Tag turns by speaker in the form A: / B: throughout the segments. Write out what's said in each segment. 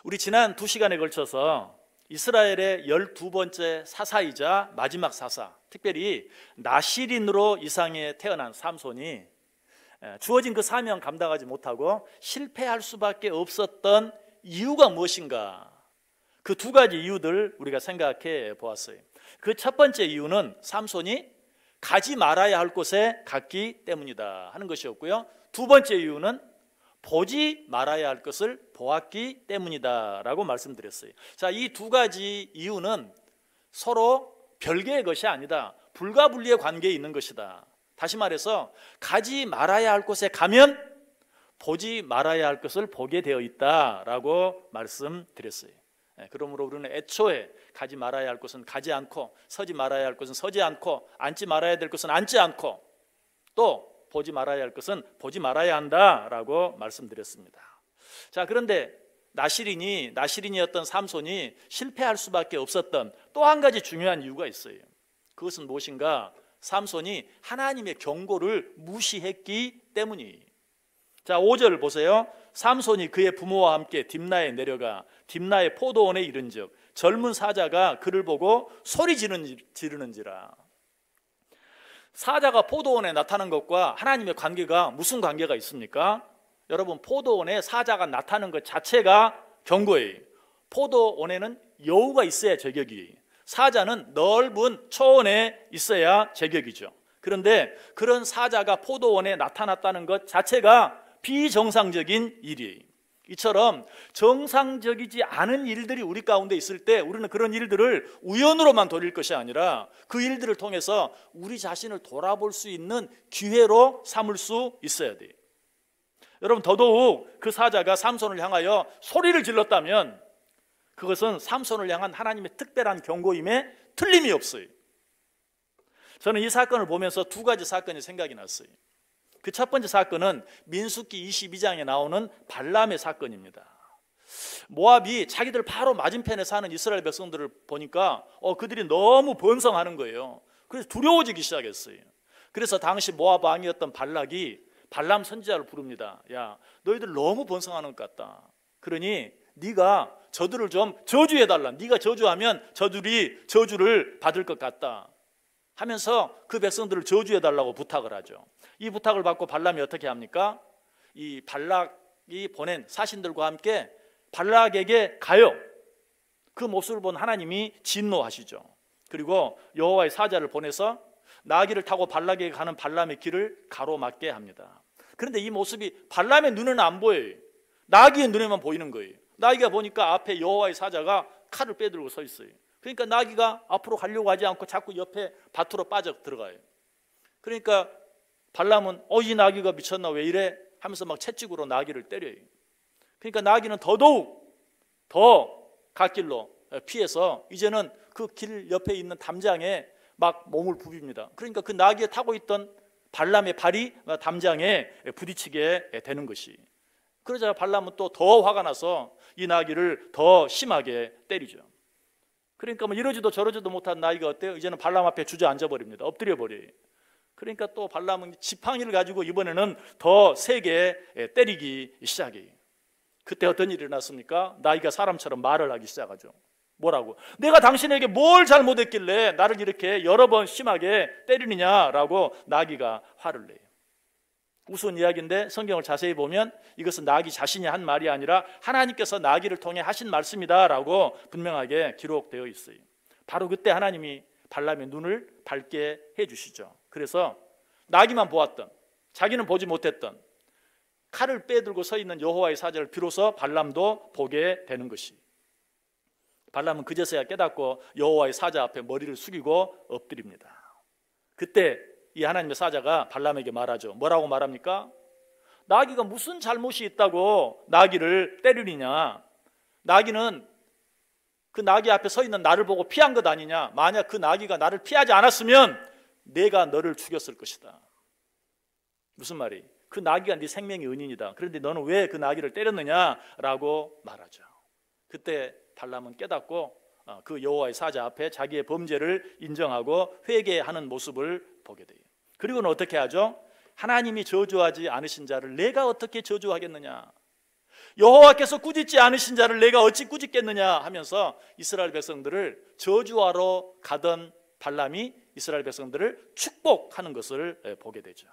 A: 우리 지난 2시간에 걸쳐서 이스라엘의 12번째 사사이자 마지막 사사, 특별히 나실인으로 이 상에 태어난 삼손이 주어진 그 사명 감당하지 못하고 실패할 수밖에 없었던 이유가 무엇인가? 그 두 가지 이유들 우리가 생각해 보았어요. 그 첫 번째 이유는 삼손이 가지 말아야 할 곳에 갔기 때문이다 하는 것이었고요. 두 번째 이유는 보지 말아야 할 것을 보았기 때문이다 라고 말씀드렸어요. 자, 이 두 가지 이유는 서로 별개의 것이 아니다. 불가분리의 관계에 있는 것이다. 다시 말해서 가지 말아야 할 곳에 가면 보지 말아야 할 것을 보게 되어 있다라고 말씀드렸어요. 그러므로 우리는 애초에 가지 말아야 할 곳은 가지 않고, 서지 말아야 할 곳은 서지 않고, 앉지 말아야 될 것은 앉지 않고, 또 보지 말아야 할 것은 보지 말아야 한다라고 말씀드렸습니다. 자, 그런데 나실인이었던 삼손이 실패할 수밖에 없었던 또 한 가지 중요한 이유가 있어요. 그것은 무엇인가? 삼손이 하나님의 경고를 무시했기 때문이. 자, 5절 보세요. 삼손이 그의 부모와 함께 딥나에 내려가 딥나의 포도원에 이른즉 젊은 사자가 그를 보고 소리 지르는지라. 사자가 포도원에 나타난 것과 하나님의 관계가 무슨 관계가 있습니까? 여러분, 포도원에 사자가 나타나는 것 자체가 경고예요. 포도원에는 여우가 있어야 제격이, 사자는 넓은 초원에 있어야 제격이죠. 그런데 그런 사자가 포도원에 나타났다는 것 자체가 비정상적인 일이에요. 이처럼 정상적이지 않은 일들이 우리 가운데 있을 때 우리는 그런 일들을 우연으로만 돌릴 것이 아니라 그 일들을 통해서 우리 자신을 돌아볼 수 있는 기회로 삼을 수 있어야 돼요. 여러분, 더더욱 그 사자가 삼손을 향하여 소리를 질렀다면 그것은 삼손을 향한 하나님의 특별한 경고임에 틀림이 없어요. 저는 이 사건을 보면서 두 가지 사건이 생각이 났어요. 그 첫 번째 사건은 민수기 22장에 나오는 발람의 사건입니다. 모압이 자기들 바로 맞은편에 사는 이스라엘 백성들을 보니까 그들이 너무 번성하는 거예요. 그래서 두려워지기 시작했어요. 그래서 당시 모압 왕이었던 발락이 발람 선지자를 부릅니다. 야, 너희들 너무 번성하는 것 같다. 그러니 네가 저들을 좀 저주해달라. 네가 저주하면 저들이 저주를 받을 것 같다 하면서 그 백성들을 저주해달라고 부탁을 하죠. 이 부탁을 받고 발람이 어떻게 합니까? 이 발락이 보낸 사신들과 함께 발락에게 가요. 그 모습을 본 하나님이 진노하시죠. 그리고 여호와의 사자를 보내서 나귀를 타고 발락에게 가는 발람의 길을 가로막게 합니다. 그런데 이 모습이 발람의 눈에는 안 보여요. 나귀의 눈에만 보이는 거예요. 나귀가 보니까 앞에 여호와의 사자가 칼을 빼들고 서 있어요. 그러니까 나귀가 앞으로 가려고 하지 않고 자꾸 옆에 밭으로 빠져 들어가요. 그러니까 발람은 이 나귀가 미쳤나 왜 이래 하면서 막 채찍으로 나귀를 때려요. 그러니까 나귀는 더더욱 더 갓길로 피해서 이제는 그 길 옆에 있는 담장에 막 몸을 부빕니다. 그러니까 그 나귀에 타고 있던 발람의 발이 담장에 부딪히게 되는 것이. 그러자 발람은 또 더 화가 나서 이 나귀를 더 심하게 때리죠. 그러니까 뭐 이러지도 저러지도 못한 나귀가 어때요? 이제는 발람 앞에 주저앉아 버립니다. 엎드려 버려요. 그러니까 또 발람은 지팡이를 가지고 이번에는 더 세게 때리기 시작해요. 그때 어떤 일이 일어났습니까? 나귀가 사람처럼 말을 하기 시작하죠. 뭐라고? 내가 당신에게 뭘 잘못했길래 나를 이렇게 여러 번 심하게 때리느냐라고 나귀가 화를 내요. 우스운 이야기인데 성경을 자세히 보면 이것은 나귀 자신이 한 말이 아니라 하나님께서 나귀를 통해 하신 말씀이다라고 분명하게 기록되어 있어요. 바로 그때 하나님이 발람의 눈을 밝게 해주시죠. 그래서 나귀만 보았던, 자기는 보지 못했던 칼을 빼들고 서 있는 여호와의 사자를 비로소 발람도 보게 되는 것이. 발람은 그제서야 깨닫고 여호와의 사자 앞에 머리를 숙이고 엎드립니다. 그때 이 하나님의 사자가 발람에게 말하죠. 뭐라고 말합니까? 나귀가 무슨 잘못이 있다고 나귀를 때리느냐? 나귀는 그 나귀 앞에 서 있는 나를 보고 피한 것 아니냐? 만약 그 나귀가 나를 피하지 않았으면 내가 너를 죽였을 것이다. 무슨 말이? 그 나귀가 네 생명의 은인이다. 그런데 너는 왜 그 나귀를 때렸느냐라고 말하죠. 그때 발람은 깨닫고 그 여호와의 사자 앞에 자기의 범죄를 인정하고 회개하는 모습을 보게 돼요. 그리고는 어떻게 하죠? 하나님이 저주하지 않으신 자를 내가 어떻게 저주하겠느냐? 여호와께서 꾸짖지 않으신 자를 내가 어찌 꾸짖겠느냐 하면서 이스라엘 백성들을 저주하러 가던 발람이 이스라엘 백성들을 축복하는 것을 보게 되죠.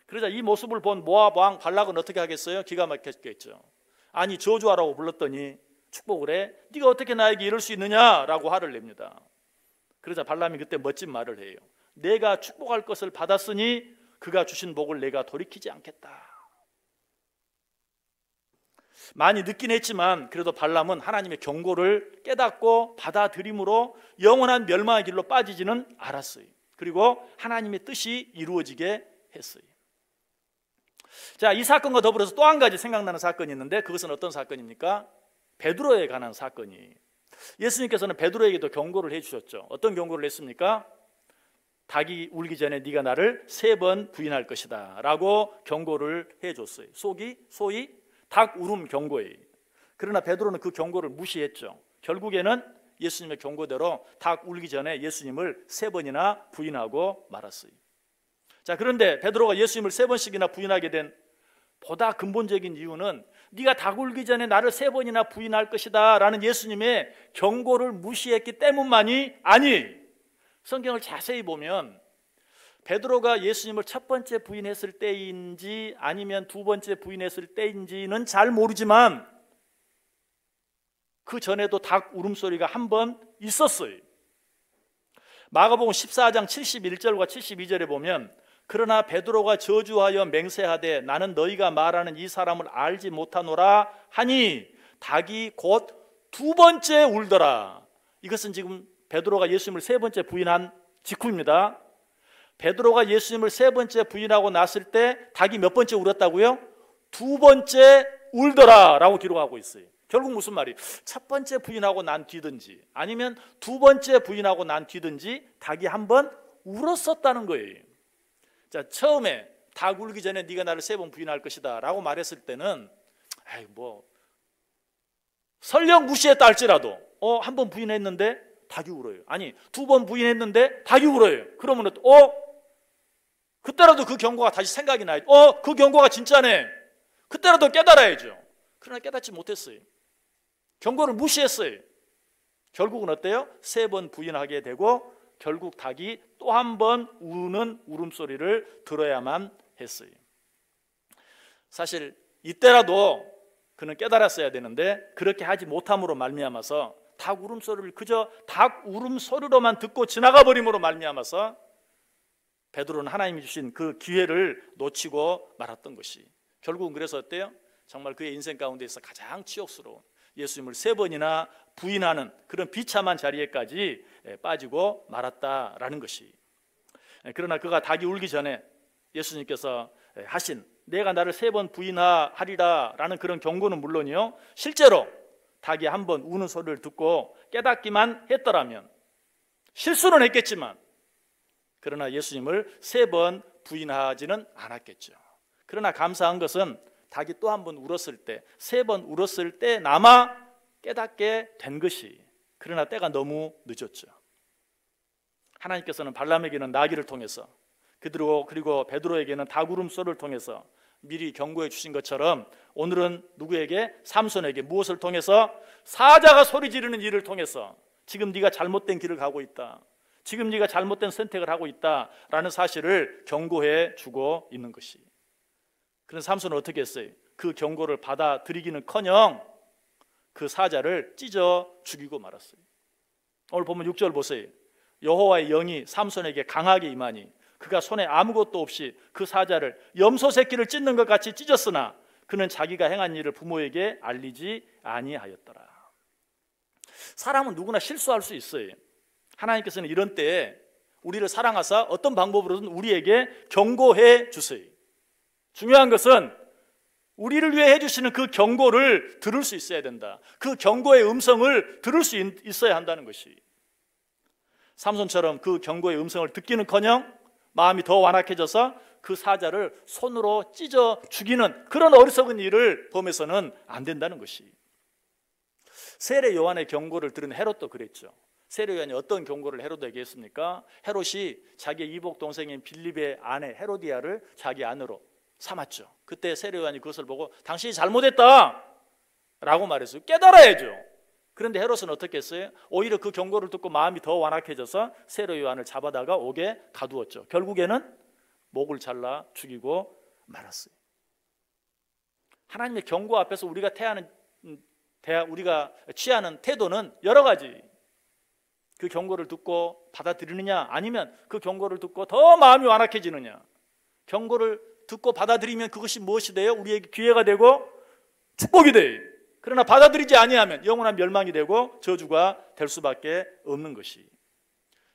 A: 그러자 이 모습을 본 모압 왕 발락은 어떻게 하겠어요? 기가 막혔겠죠. 아니 저주하라고 불렀더니 축복을 해? 네가 어떻게 나에게 이럴 수 있느냐라고 화를 냅니다. 그러자 발람이 그때 멋진 말을 해요. 내가 축복할 것을 받았으니 그가 주신 복을 내가 돌이키지 않겠다. 많이 늦긴 했지만 그래도 발람은 하나님의 경고를 깨닫고 받아들임으로 영원한 멸망의 길로 빠지지는 않았어요. 그리고 하나님의 뜻이 이루어지게 했어요. 자, 이 사건과 더불어서 또 한 가지 생각나는 사건이 있는데 그것은 어떤 사건입니까? 베드로에 관한 사건이. 예수님께서는 베드로에게도 경고를 해주셨죠. 어떤 경고를 했습니까? 닭이 울기 전에 네가 나를 3번 부인할 것이다 라고 경고를 해줬어요. 소위 닭 울음 경고예요. 그러나 베드로는 그 경고를 무시했죠. 결국에는 예수님의 경고대로 닭 울기 전에 예수님을 3번이나 부인하고 말았어요. 자, 그런데 베드로가 예수님을 3번씩이나 부인하게 된 보다 근본적인 이유는 네가 닭 울기 전에 나를 3번이나 부인할 것이다 라는 예수님의 경고를 무시했기 때문만이 아니, 성경을 자세히 보면 베드로가 예수님을 첫 번째 부인했을 때인지 아니면 두 번째 부인했을 때인지는 잘 모르지만 그 전에도 닭 울음소리가 한 번 있었어요. 마가복음 14장 71절과 72절에 보면 그러나 베드로가 저주하여 맹세하되 나는 너희가 말하는 이 사람을 알지 못하노라 하니 닭이 곧 2번째 울더라. 이것은 지금 베드로가 예수님을 3번째 부인한 직후입니다. 베드로가 예수님을 3번째 부인하고 났을 때 닭이 몇 번째 울었다고요? 2번째 울더라 라고 기록하고 있어요. 결국 무슨 말이? 첫 번째 부인하고 난 뒤든지 아니면 2번째 부인하고 난 뒤든지 닭이 한 번 울었었다는 거예요. 자, 처음에 닭 울기 전에 네가 나를 3번 부인할 것이다 라고 말했을 때는 설령 무시했다 할지라도 한 번 부인했는데 닭이 울어요. 아니 2번 부인했는데 닭이 울어요. 그러면 그때라도 그 경고가 다시 생각이 나요. 그 경고가 진짜네. 그때라도 깨달아야죠. 그러나 깨닫지 못했어요. 경고를 무시했어요. 결국은 어때요? 3번 부인하게 되고 결국 닭이 또 한 번 우는 울음소리를 들어야만 했어요. 사실 이때라도 그는 깨달았어야 되는데 그렇게 하지 못함으로 말미암아서 닭 울음소리를 그저 닭 울음소리로만 듣고 지나가 버림으로 말미암아서 베드로는 하나님이 주신 그 기회를 놓치고 말았던 것이 결국은 그래서 어때요? 정말 그의 인생 가운데서 가장 치욕스러운 예수님을 3번이나 부인하는 그런 비참한 자리에까지 빠지고 말았다라는 것이. 그러나 그가 닭이 울기 전에 예수님께서 하신 내가 나를 3번 부인하리라 라는 그런 경고는 물론이요, 실제로 닭이 한 번 우는 소리를 듣고 깨닫기만 했더라면, 실수는 했겠지만 그러나 예수님을 3번 부인하지는 않았겠죠. 그러나 감사한 것은 닭이 또 한 번 울었을 때, 3번 울었을 때나마 깨닫게 된 것이, 그러나 때가 너무 늦었죠. 하나님께서는 발람에게는 나귀를 통해서, 그리고 베드로에게는 닭 울음소리를 통해서 미리 경고해 주신 것처럼 오늘은 누구에게? 삼손에게 무엇을 통해서? 사자가 소리 지르는 일을 통해서 지금 네가 잘못된 길을 가고 있다, 지금 네가 잘못된 선택을 하고 있다라는 사실을 경고해 주고 있는 것이. 그래서 삼손은 어떻게 했어요? 그 경고를 받아들이기는커녕 그 사자를 찢어 죽이고 말았어요. 오늘 보면 6절 보세요. 여호와의 영이 삼손에게 강하게 임하니 그가 손에 아무것도 없이 그 사자를 염소 새끼를 찢는 것 같이 찢었으나 그는 자기가 행한 일을 부모에게 알리지 아니하였더라. 사람은 누구나 실수할 수 있어요. 하나님께서는 이런 때에 우리를 사랑하사 어떤 방법으로든 우리에게 경고해 주세요. 중요한 것은 우리를 위해 해주시는 그 경고를 들을 수 있어야 된다. 그 경고의 음성을 들을 수 있어야 한다는 것이. 삼손처럼 그 경고의 음성을 듣기는커녕 마음이 더 완악해져서 그 사자를 손으로 찢어 죽이는 그런 어리석은 일을 범해서는 안 된다는 것이. 세례 요한의 경고를 들은 헤롯도 그랬죠. 세례 요한이 어떤 경고를 헤롯에게 했습니까? 헤롯이 자기의 이복 동생인 빌립의 아내 헤로디아를 자기 아내로 삼았죠. 그때 세례요한이 그것을 보고 당신이 잘못했다 라고 말했어요. 깨달아야죠. 그런데 헤롯은 어떻게 했어요? 오히려 그 경고를 듣고 마음이 더 완악해져서 세례요한을 잡아다가 옥에 가두었죠. 결국에는 목을 잘라 죽이고 말았어요. 하나님의 경고 앞에서 우리가 취하는 태도는 여러 가지. 그 경고를 듣고 받아들이느냐, 아니면 그 경고를 듣고 더 마음이 완악해지느냐. 경고를 듣고 받아들이면 그것이 무엇이 돼요? 우리에게 기회가 되고 축복이 돼요. 그러나 받아들이지 아니하면 영원한 멸망이 되고 저주가 될 수밖에 없는 것이.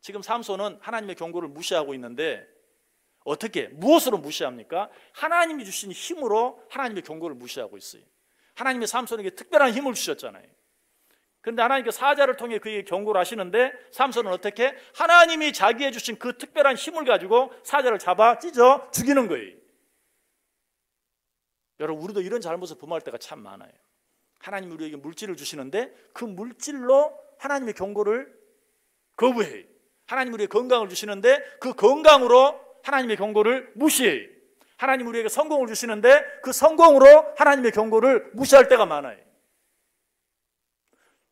A: 지금 삼손은 하나님의 경고를 무시하고 있는데 어떻게, 무엇으로 무시합니까? 하나님이 주신 힘으로 하나님의 경고를 무시하고 있어요. 하나님이 삼손에게 특별한 힘을 주셨잖아요. 그런데 하나님께서 사자를 통해 그에게 경고를 하시는데 삼손은 어떻게? 하나님이 자기에 주신 그 특별한 힘을 가지고 사자를 잡아 찢어 죽이는 거예요. 여러분, 우리도 이런 잘못을 범할 때가 참 많아요. 하나님이 우리에게 물질을 주시는데 그 물질로 하나님의 경고를 거부해요. 하나님이 우리에게 건강을 주시는데 그 건강으로 하나님의 경고를 무시해요. 하나님이 우리에게 성공을 주시는데 그 성공으로 하나님의 경고를 무시할 때가 많아요.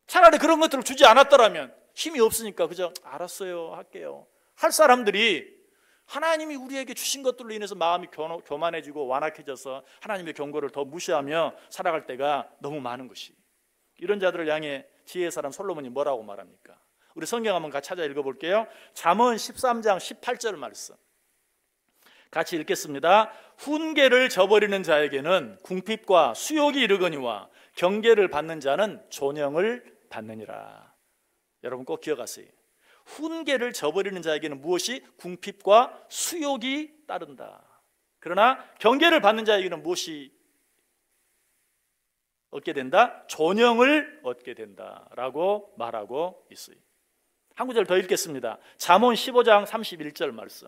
A: 차라리 그런 것들을 주지 않았더라면, 힘이 없으니까 그저 알았어요, 할게요 할 사람들이 하나님이 우리에게 주신 것들로 인해서 마음이 교만해지고 완악해져서 하나님의 경고를 더 무시하며 살아갈 때가 너무 많은 것이. 이런 자들을 향해 지혜의 사람 솔로몬이 뭐라고 말합니까? 우리 성경 한번 같이 찾아 읽어볼게요. 잠언 13장 18절 말씀 같이 읽겠습니다. 훈계를 저버리는 자에게는 궁핍과 수욕이 이르거니와 경계를 받는 자는 존영을 받느니라. 여러분 꼭 기억하세요. 훈계를 저버리는 자에게는 무엇이? 궁핍과 수욕이 따른다. 그러나 경계를 받는 자에게는 무엇이 얻게 된다? 존영을 얻게 된다라고 말하고 있어요. 한 구절 더 읽겠습니다. 잠언 15장 31절 말씀.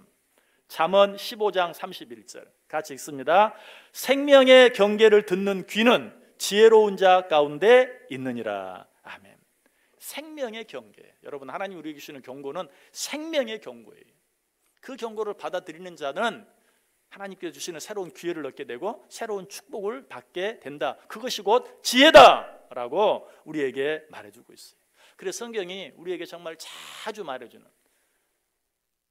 A: 잠언 15장 31절 같이 읽습니다. 생명의 경계를 듣는 귀는 지혜로운 자 가운데 있느니라. 아멘. 생명의 경계. 여러분, 하나님 우리에게 주시는 경고는 생명의 경고예요. 그 경고를 받아들이는 자는 하나님께서 주시는 새로운 기회를 얻게 되고 새로운 축복을 받게 된다. 그것이 곧 지혜다라고 우리에게 말해주고 있어요. 그래서 성경이 우리에게 정말 자주 말해주는,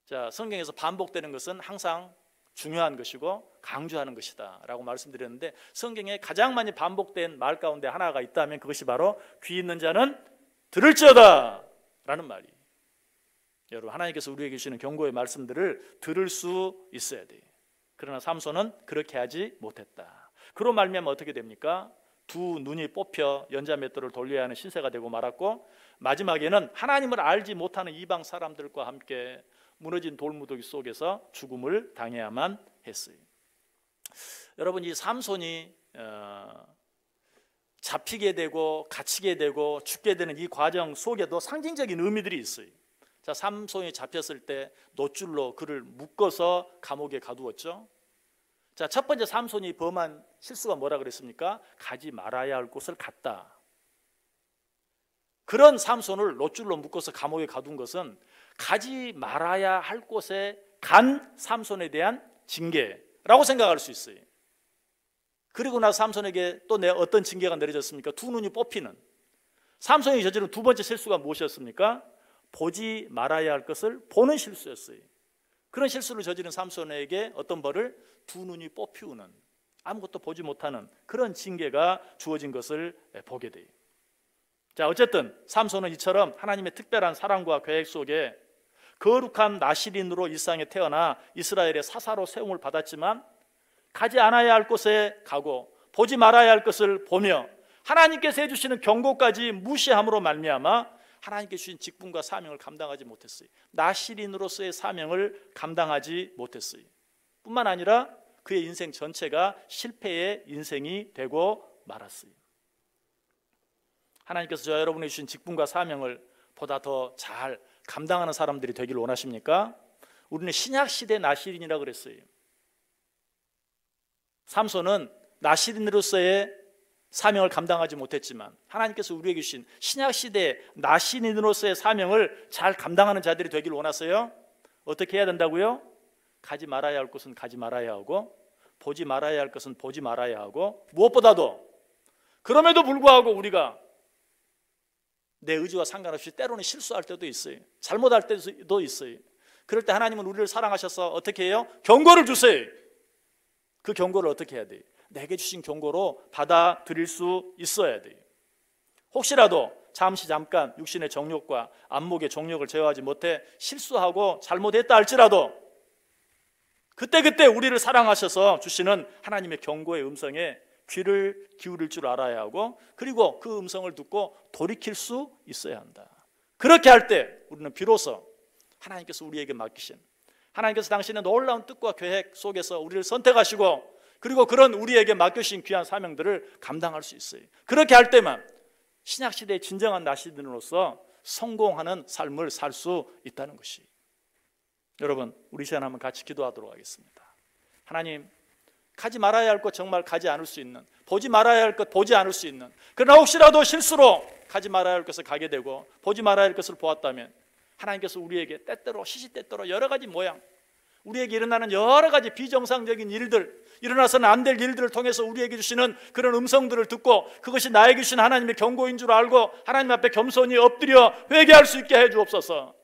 A: 자, 성경에서 반복되는 것은 항상 중요한 것이고 강조하는 것이다 라고 말씀드렸는데, 성경에 가장 많이 반복된 말 가운데 하나가 있다면 그것이 바로 귀 있는 자는 들을지어다 라는 말이에요. 여러분, 하나님께서 우리에게 주시는 경고의 말씀들을 들을 수 있어야 돼요. 그러나 삼손은 그렇게 하지 못했다. 그로 말미암아 어떻게 됩니까? 두 눈이 뽑혀 연자맷돌을 돌려야 하는 신세가 되고 말았고, 마지막에는 하나님을 알지 못하는 이방 사람들과 함께 무너진 돌무더기 속에서 죽음을 당해야만 했어요. 여러분, 이 삼손이 잡히게 되고 갇히게 되고 죽게 되는 이 과정 속에도 상징적인 의미들이 있어요. 자, 삼손이 잡혔을 때 놋줄로 그를 묶어서 감옥에 가두었죠. 자, 첫 번째 삼손이 범한 실수가 뭐라 그랬습니까? 가지 말아야 할 곳을 갔다. 그런 삼손을 놋줄로 묶어서 감옥에 가둔 것은 가지 말아야 할 곳에 간 삼손에 대한 징계라고 생각할 수 있어요. 그리고 나서 삼손에게 또 어떤 징계가 내려졌습니까? 두 눈이 뽑히는. 삼손이 저지른 두 번째 실수가 무엇이었습니까? 보지 말아야 할 것을 보는 실수였어요. 그런 실수를 저지른 삼손에게 어떤 벌을? 두 눈이 뽑히우는, 아무것도 보지 못하는 그런 징계가 주어진 것을 보게 돼요. 자, 어쨌든 삼손은 이처럼 하나님의 특별한 사랑과 계획 속에 거룩한 나시린으로 이 세상에 태어나 이스라엘의 사사로 세움을 받았지만 가지 않아야 할 곳에 가고 보지 말아야 할 것을 보며 하나님께서 해주시는 경고까지 무시함으로 말미암아 하나님께서 주신 직분과 사명을 감당하지 못했어요. 나시린으로서의 사명을 감당하지 못했어요. 뿐만 아니라 그의 인생 전체가 실패의 인생이 되고 말았어요. 하나님께서 저와 여러분에게 주신 직분과 사명을 보다 더 잘 감당하는 사람들이 되기를 원하십니까? 우리는 신약시대 나시린이라고 그랬어요. 삼손은 나시린으로서의 사명을 감당하지 못했지만 하나님께서 우리에게 주신 신약시대 나시린으로서의 사명을 잘 감당하는 자들이 되기를 원하세요. 어떻게 해야 된다고요? 가지 말아야 할 곳은 가지 말아야 하고 보지 말아야 할 것은 보지 말아야 하고, 무엇보다도 그럼에도 불구하고 우리가 내 의지와 상관없이 때로는 실수할 때도 있어요. 잘못할 때도 있어요. 그럴 때 하나님은 우리를 사랑하셔서 어떻게 해요? 경고를 주세요. 그 경고를 어떻게 해야 돼요? 내게 주신 경고로 받아들일 수 있어야 돼요. 혹시라도 잠깐 육신의 정욕과 안목의 정욕을 제어하지 못해 실수하고 잘못했다 할지라도 그때 우리를 사랑하셔서 주시는 하나님의 경고의 음성에 귀를 기울일 줄 알아야 하고, 그리고 그 음성을 듣고 돌이킬 수 있어야 한다. 그렇게 할 때 우리는 비로소 하나님께서 우리에게 맡기신, 하나님께서 당신의 놀라운 뜻과 계획 속에서 우리를 선택하시고, 그리고 그런 우리에게 맡겨주신 귀한 사명들을 감당할 수 있어요. 그렇게 할 때만 신약시대의 진정한 나시들로서 성공하는 삶을 살 수 있다는 것이. 여러분, 우리 시간 한번 같이 기도하도록 하겠습니다. 하나님, 가지 말아야 할 것 정말 가지 않을 수 있는, 보지 말아야 할 것 보지 않을 수 있는, 그러나 혹시라도 실수로 가지 말아야 할 것을 가게 되고 보지 말아야 할 것을 보았다면 하나님께서 우리에게 때때로 시시때때로 여러 가지 모양, 우리에게 일어나는 여러 가지 비정상적인 일들, 일어나서는 안 될 일들을 통해서 우리에게 주시는 그런 음성들을 듣고 그것이 나에게 주신 하나님의 경고인 줄 알고 하나님 앞에 겸손히 엎드려 회개할 수 있게 해 주옵소서.